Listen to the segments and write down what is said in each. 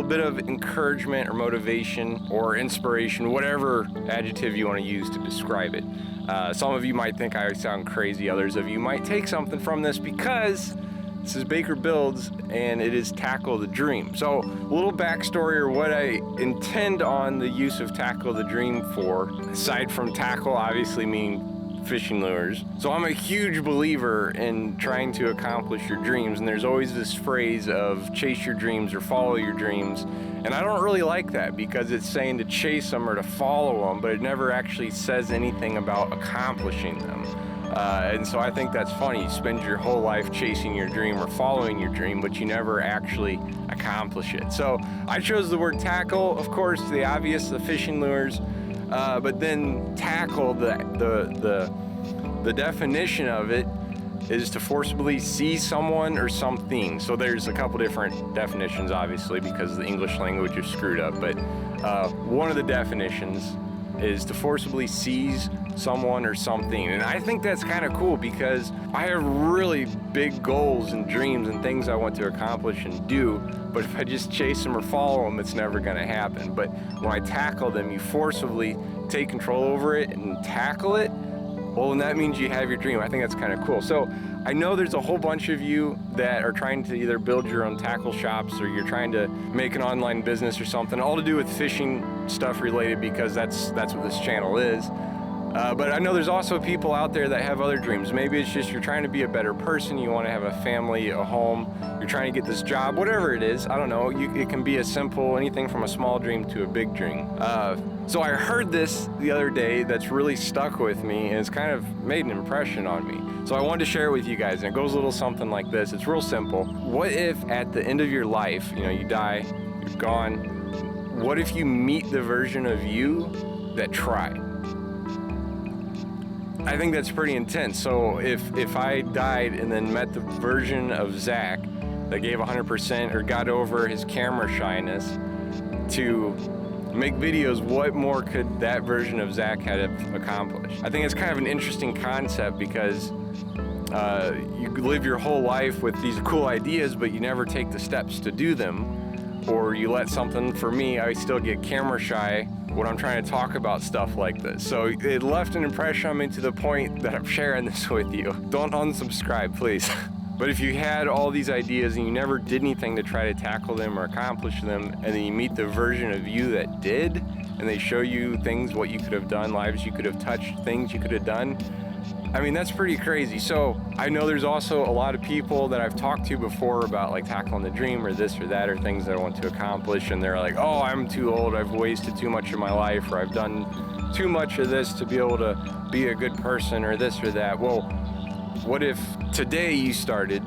bit of encouragement or motivation or inspiration, whatever adjective you want to use to describe it. Some of you might think I sound crazy, others of you might take something from this because this is Baker Builds and it is Tackle the Dream. So a little backstory or what I intend on the use of Tackle the Dream for, aside from tackle obviously meaning fishing lures. So I'm a huge believer in trying to accomplish your dreams, and there's always this phrase of chase your dreams or follow your dreams, and I don't really like that because it's saying to chase them or to follow them, but it never actually says anything about accomplishing them. And so I think that's funny. You spend your whole life chasing your dream or following your dream, but you never actually accomplish it. So I chose the word tackle, of course, the obvious, the fishing lures, but then tackle, the definition of it is to forcibly seize someone or something. So there's a couple different definitions, obviously, because the English language is screwed up, but one of the definitions is to forcibly seize someone or something. And I think that's kind of cool because I have really big goals and dreams and things I want to accomplish and do, but if I just chase them or follow them, it's never going to happen. But when I tackle them, you forcibly take control over it and tackle it, well, and that means you have your dream. I think that's kind of cool. So I know there's a whole bunch of you that are trying to either build your own tackle shops or you're trying to make an online business or something, all to do with fishing stuff related, because that's what this channel is. But I know there's also people out there that have other dreams. Maybe it's just you're trying to be a better person, you want to have a family, a home, you're trying to get this job, whatever it is. I don't know, it can be a simple, anything from a small dream to a big dream. So I heard this the other day that's really stuck with me, and it's kind of made an impression on me. So I wanted to share it with you guys, and it goes a little something like this. It's real simple. What if at the end of your life, you die, you're gone, what if you meet the version of you that tried? I think that's pretty intense. So if I died and then met the version of Zach that gave 100% or got over his camera shyness to make videos, what more could that version of Zach have accomplished? I think it's kind of an interesting concept because you live your whole life with these cool ideas, but you never take the steps to do them. Or you let something, for me, I still get camera shy when I'm trying to talk about stuff like this. So it left an impression on me to the point that I'm sharing this with you. Don't unsubscribe, please. But if you had all these ideas and you never did anything to try to tackle them or accomplish them, and then you meet the version of you that did, and they show you things, what you could have done, lives you could have touched, things you could have done, I mean, that's pretty crazy. So I know there's also a lot of people that I've talked to before about like tackling the dream or this or that or things that I want to accomplish, and they're like, oh, I'm too old, I've wasted too much of my life, or I've done too much of this to be able to be a good person or this or that. Well, what if today you started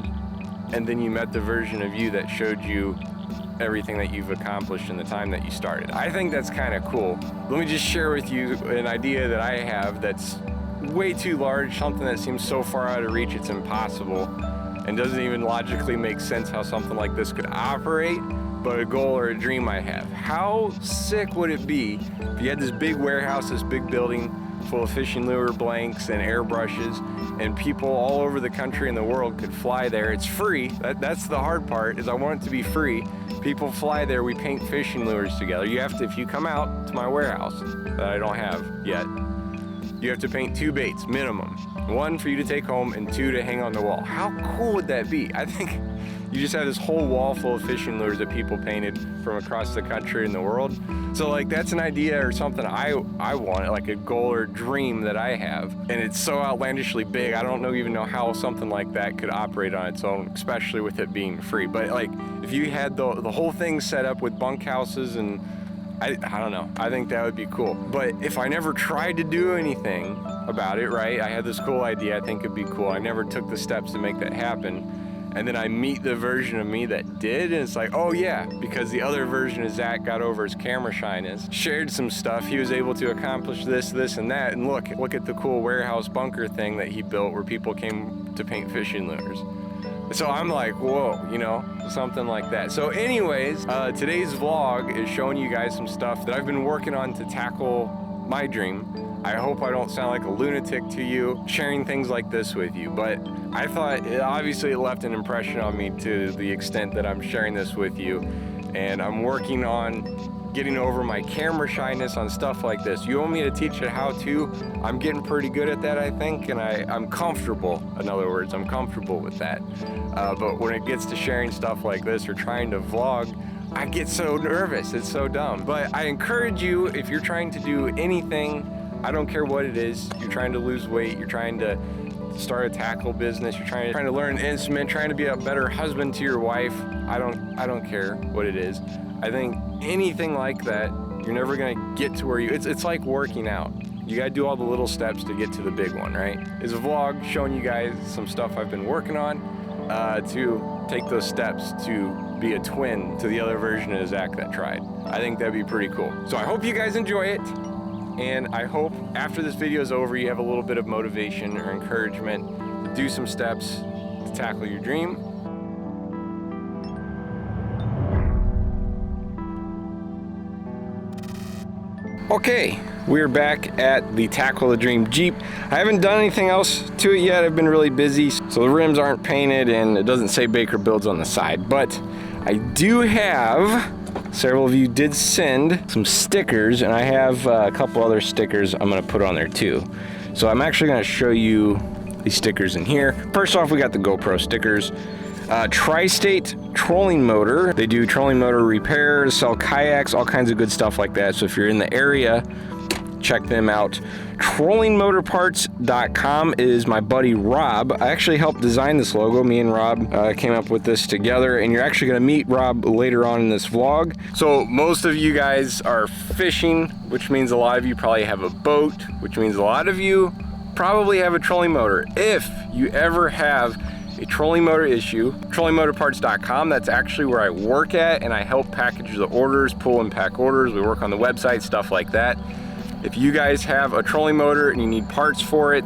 and then you met the version of you that showed you everything that you've accomplished in the time that you started? I think that's kind of cool. Let me just share with you an idea that I have that's way too large, something that seems so far out of reach it's impossible and doesn't even logically make sense how something like this could operate, but a goal or a dream I have. How sick would it be if you had this big warehouse, this big building full of fishing lure blanks and airbrushes, and people all over the country and the world could fly there. It's free. That's the hard part, is I want it to be free. People fly there, we paint fishing lures together. You have to, if you come out to my warehouse that I don't have yet, you have to paint 2 baits, minimum. 1 for you to take home and 2 to hang on the wall. How cool would that be? I think you just have this whole wall full of fishing lures that people painted from across the country and the world. So like that's an idea or something I want, like a goal or dream that I have. And it's so outlandishly big, I don't even know how something like that could operate on its own, especially with it being free. But like if you had the whole thing set up with bunkhouses and I don't know, I think that would be cool. But if I never tried to do anything about it, right? I had this cool idea, I think it'd be cool. I never took the steps to make that happen. And then I meet the version of me that did, and it's like, oh yeah, because the other version of Zach got over his camera shyness, shared some stuff, he was able to accomplish this, and that, and look at the cool warehouse bunker thing that he built where people came to paint fishing lures. So I'm like, whoa, something like that. So anyways, today's vlog is showing you guys some stuff that I've been working on to tackle my dream. I hope I don't sound like a lunatic to you sharing things like this with you, but I thought obviously it left an impression on me to the extent that I'm sharing this with you. and I'm working on getting over my camera shyness on stuff like this. You want me to teach you how to? I'm getting pretty good at that, I think, and I'm comfortable. In other words, I'm comfortable with that. But when it gets to sharing stuff like this or trying to vlog, I get so nervous. It's so dumb. But I encourage you, if you're trying to do anything, I don't care what it is, you're trying to lose weight, you're trying to start a tackle business, you're trying to learn an instrument, trying to be a better husband to your wife, I don't care what it is. I think anything like that, you're never gonna get to where it's like working out. You gotta do all the little steps to get to the big one, right? It's a vlog showing you guys some stuff I've been working on to take those steps to be a twin to the other version of Zach that tried. I think that'd be pretty cool. So I hope you guys enjoy it. And I hope after this video is over, you have a little bit of motivation or encouragement to do some steps to tackle your dream. Okay, we're back at the Tackle the Dream Jeep. I haven't done anything else to it yet. I've been really busy, so the rims aren't painted and it doesn't say Baker Builds on the side, but I do have, several of you did send some stickers, and I have a couple other stickers I'm gonna put on there too. So I'm actually gonna show you these stickers in here. First off, we got the Gopro Stickers. Tri-State Trolling Motor. They do trolling motor repairs, sell kayaks, all kinds of good stuff like that. So if you're in the area, check them out. Trollingmotorparts.com is my buddy Rob. I actually helped design this logo. Me and Rob came up with this together, and you're actually gonna meet Rob later on in this vlog. So most of you guys are fishing, which means a lot of you probably have a boat, which means a lot of you probably have a trolling motor. If you ever have a trolling motor issue, trollingmotorparts.com, that's actually where I work at, and I help package the orders, pull and pack orders. We work on the website, stuff like that. If you guys have a trolling motor and you need parts for it,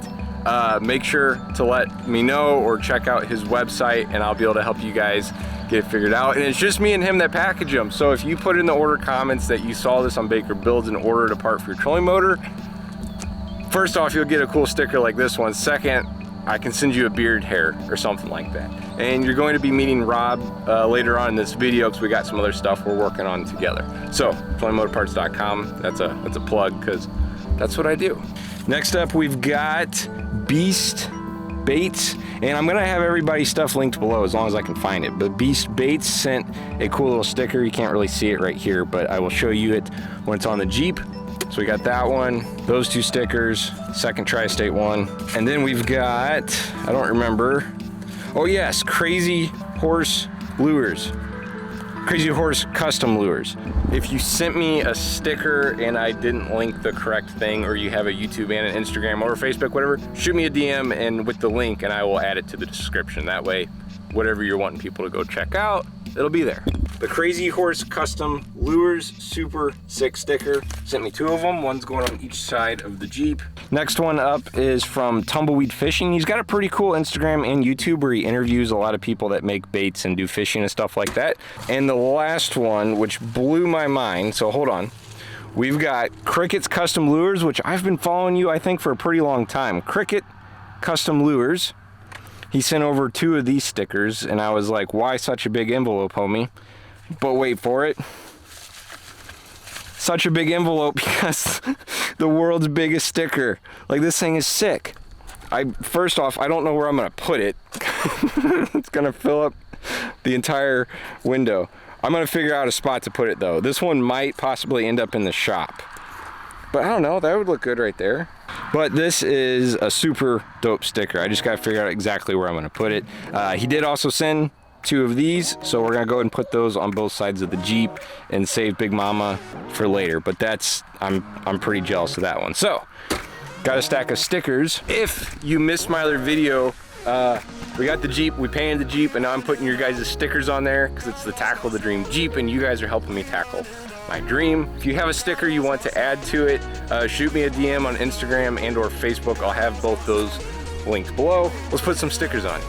make sure to let me know or check out his website, and I'll be able to help you guys get it figured out. And it's just me and him that package them. So if you put in the order comments that you saw this on Baker Builds and ordered a part for your trolling motor, first off, you'll get a cool sticker like this one. Second, I can send you a beard hair or something like that. And you're going to be meeting Rob later on in this video, because we got some other stuff we're working on together. So, trollingmotorparts.com, that's a plug, because that's what I do. Next up, we've got Beast Baits, and I'm gonna have everybody's stuff linked below as long as I can find it. But Beast Baits sent a cool little sticker. You can't really see it right here, but I will show you it when it's on the Jeep. So we got that one, those two stickers, second Tri-State one. And then we've got, I don't remember. Oh yes, Crazy Horse Lures. Crazy Horse Custom Lures. If you sent me a sticker and I didn't link the correct thing, or you have a YouTube and an Instagram or Facebook, whatever, shoot me a DM and with the link, and I will add it to the description. That way, whatever you're wanting people to go check out, it'll be there. The Crazy Horse Custom Lures, super sick sticker. Sent me two of them. One's going on each side of the Jeep. Next one up is from Tumbleweed Fishing. He's got a pretty cool Instagram and YouTube where he interviews a lot of people that make baits and do fishing and stuff like that. And the last one, which blew my mind, so hold on. We've got Cricket's Custom Lures, which I've been following you, I think, for a pretty long time. Cricket Custom Lures. He sent over two of these stickers, and I was like, why such a big envelope, homie? But wait for it. Such a big envelope because the world's biggest sticker. Like, this thing is sick. First off, I don't know where I'm gonna put it. It's gonna fill up the entire window. I'm gonna figure out a spot to put it though. This one might possibly end up in the shop. But I don't know, that would look good right there. But this is a super dope sticker. I just gotta figure out exactly where I'm gonna put it. He did also send two of these, so we're gonna go ahead and put those on both sides of the Jeep and save Big Mama for later. But that's, I'm pretty jealous of that one. So, got a stack of stickers. If you missed my other video, we got the Jeep, we painted the Jeep, and now I'm putting your guys' stickers on there because it's the Tackle the Dream Jeep, and you guys are helping me tackle my dream. If you have a sticker you want to add to it, shoot me a DM on Instagram and or Facebook. I'll have both those linked below. Let's put some stickers on.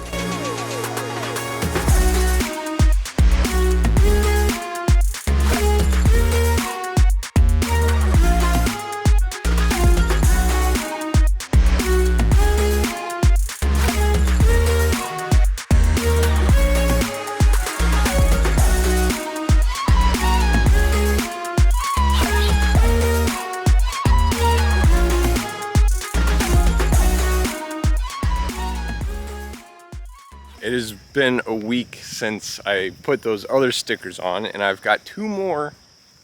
been a week since I put those other stickers on, and I've got 2 more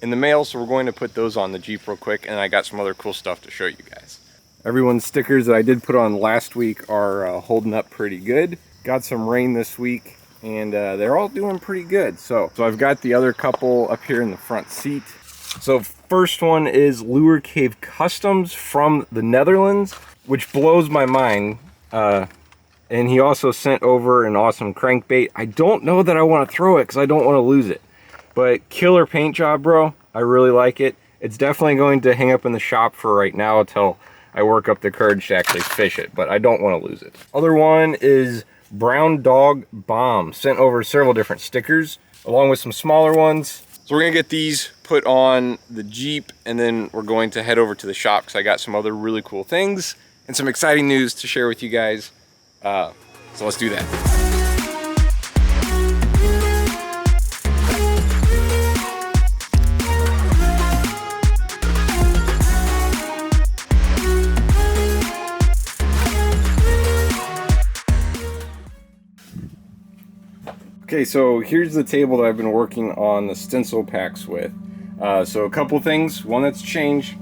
in the mail, so we're going to put those on the Jeep real quick, and I got some other cool stuff to show you guys. Everyone's stickers that I did put on last week are holding up pretty good. Got some rain this week, and they're all doing pretty good. So I've got the other couple up here in the front seat. So first one is Lure Cave Customs from the Netherlands, which blows my mind. And he also sent over an awesome crankbait. I don't know that I want to throw it because I don't want to lose it. But killer paint job, bro. I really like it. It's definitely going to hang up in the shop for right now until I work up the courage to actually fish it, but I don't want to lose it. Other one is Brown Dog Bomb. Sent over several different stickers along with some smaller ones. So we're gonna get these put on the Jeep, and then we're going to head over to the shop because I got some other really cool things and some exciting news to share with you guys. So let's do that. Okay, so here's the table that I've been working on the stencil packs with. So a couple things. One that's changed.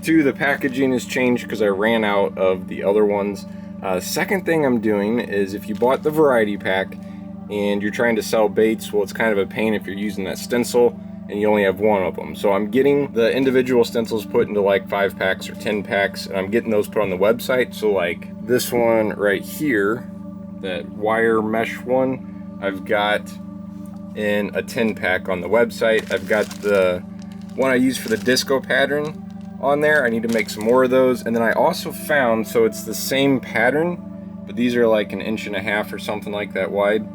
2, the packaging has changed because I ran out of the other ones. Second thing I'm doing is if you bought the variety pack and you're trying to sell baits, well, it's kind of a pain if you're using that stencil and you only have one of them. So I'm getting the individual stencils put into like 5 packs or 10 packs, and I'm getting those put on the website. So like this one right here, that wire mesh one, I've got in a 10 pack on the website. I've got the one I use for the disco pattern on there. I need to make some more of those. And then I also found, so it's the same pattern, but these are like 1.5 inches or something like that wide.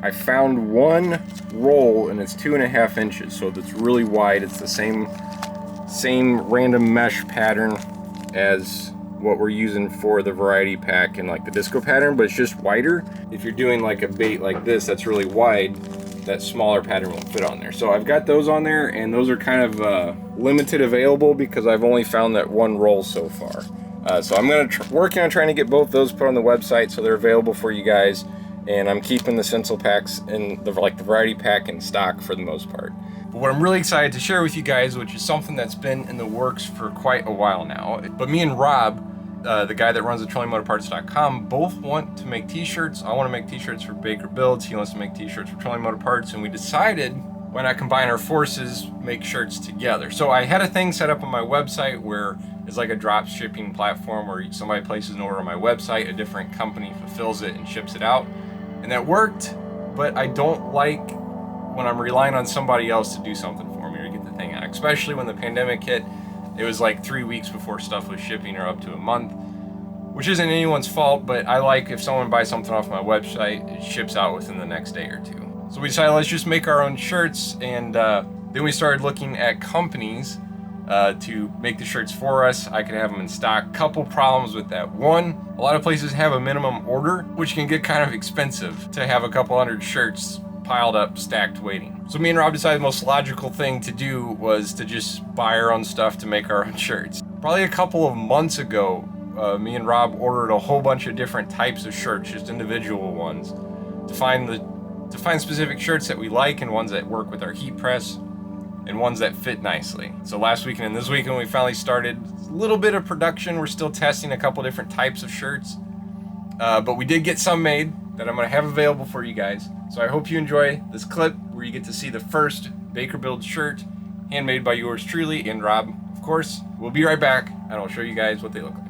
I found one roll and it's 2.5 inches, so it's really wide. It's the same random mesh pattern as what we're using for the variety pack and like the disco pattern, but it's just wider. If you're doing like a bait like this that's really wide, that smaller pattern won't fit on there. So I've got those on there, and those are kind of limited available because I've only found that one roll so far. So I'm gonna working on trying to get both those put on the website so they're available for you guys. And I'm keeping the stencil packs in the variety pack in stock for the most part. But what I'm really excited to share with you guys, which is something that's been in the works for quite a while now, but me and Rob, the guy that runs the trollingmotorparts.com, both want to make t-shirts. I want to make t-shirts for Baker Builds. He wants to make t-shirts for Trolling Motor Parts, and we decided why not combine our forces, make shirts together. So I had a thing set up on my website where it's like a drop shipping platform where somebody places an order on my website, a different company fulfills it and ships it out. And that worked, but I don't like when I'm relying on somebody else to do something for me or get the thing out, especially when the pandemic hit. It was like 3 weeks before stuff was shipping, or up to a month, which isn't anyone's fault, but I like if someone buys something off my website, it ships out within the next day or 2. So we decided let's just make our own shirts, and then we started looking at companies to make the shirts for us. I could have them in stock. Couple problems with that. One, a lot of places have a minimum order, which can get kind of expensive to have a couple hundred shirts piled up, stacked, waiting. So me and Rob decided the most logical thing to do was to just buy our own stuff to make our own shirts. Probably a couple of months ago, me and Rob ordered a whole bunch of different types of shirts, just individual ones, to find specific shirts that we like and ones that work with our heat press and ones that fit nicely. So last weekend and this weekend we finally started a little bit of production. We're still testing a couple different types of shirts, but we did get some made that I'm gonna have available for you guys. So I hope you enjoy this clip where you get to see the first Baker Build shirt, handmade by yours truly and Rob, of course. We'll be right back and I'll show you guys what they look like.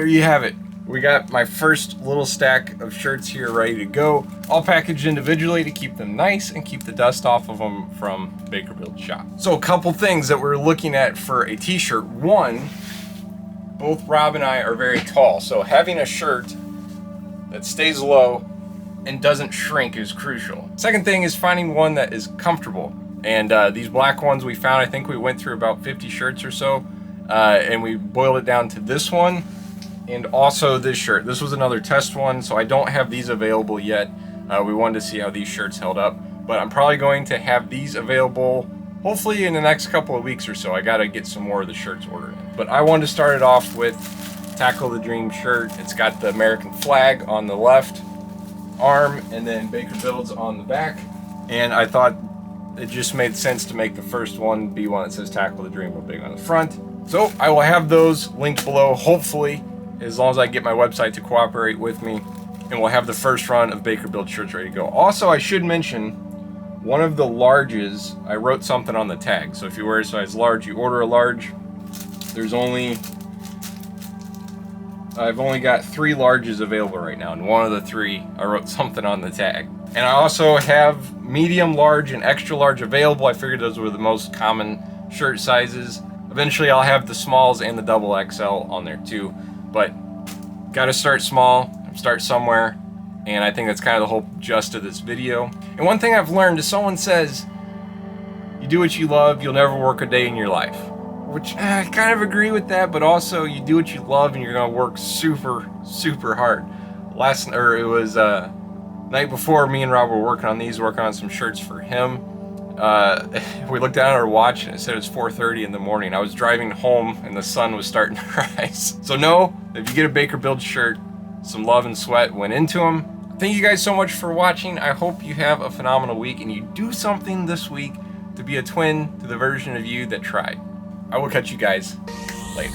there you have it. We got my first little stack of shirts here ready to go, all packaged individually to keep them nice and keep the dust off of them from Baker Build Shop. So a couple things that we're looking at for a t-shirt. One, both Rob and I are very tall, so having a shirt that stays low and doesn't shrink is crucial. Second thing is finding one that is comfortable. And these black ones we found, I think we went through about 50 shirts or so, and we boiled it down to this one and also this shirt. This was another test one, so I don't have these available yet. We wanted to see how these shirts held up, but I'm probably going to have these available hopefully in the next couple of weeks or so. I gotta get some more of the shirts ordered. But I wanted to start it off with Tackle the Dream shirt. It's got the American flag on the left arm and then Baker Builds on the back, and I thought it just made sense to make the first one be one that says Tackle the Dream real big on the front. So I will have those linked below, hopefully, as long as I get my website to cooperate with me, and we'll have the first run of Baker Build shirts ready to go. Also, I should mention, one of the larges, I wrote something on the tag, so if you wear a size large, you order a large, I've only got 3 larges available right now, and one of the 3, I wrote something on the tag. And I also have medium, large, and extra large available. I figured those were the most common shirt sizes. Eventually I'll have the smalls and the double XL on there too, but gotta start small, start somewhere, and I think that's kind of the whole gist of this video. And one thing I've learned is someone says, you do what you love, you'll never work a day in your life. Which I kind of agree with that, but also you do what you love and you're gonna work super, super hard. It was night before, me and Rob were working on some shirts for him. We looked down at our watch and it said it was 4:30 in the morning. I was driving home and the sun was starting to rise. So know, if you get a Baker Build shirt, some love and sweat went into them. Thank you guys so much for watching. I hope you have a phenomenal week and you do something this week to be a twin to the version of you that tried. I will catch you guys later.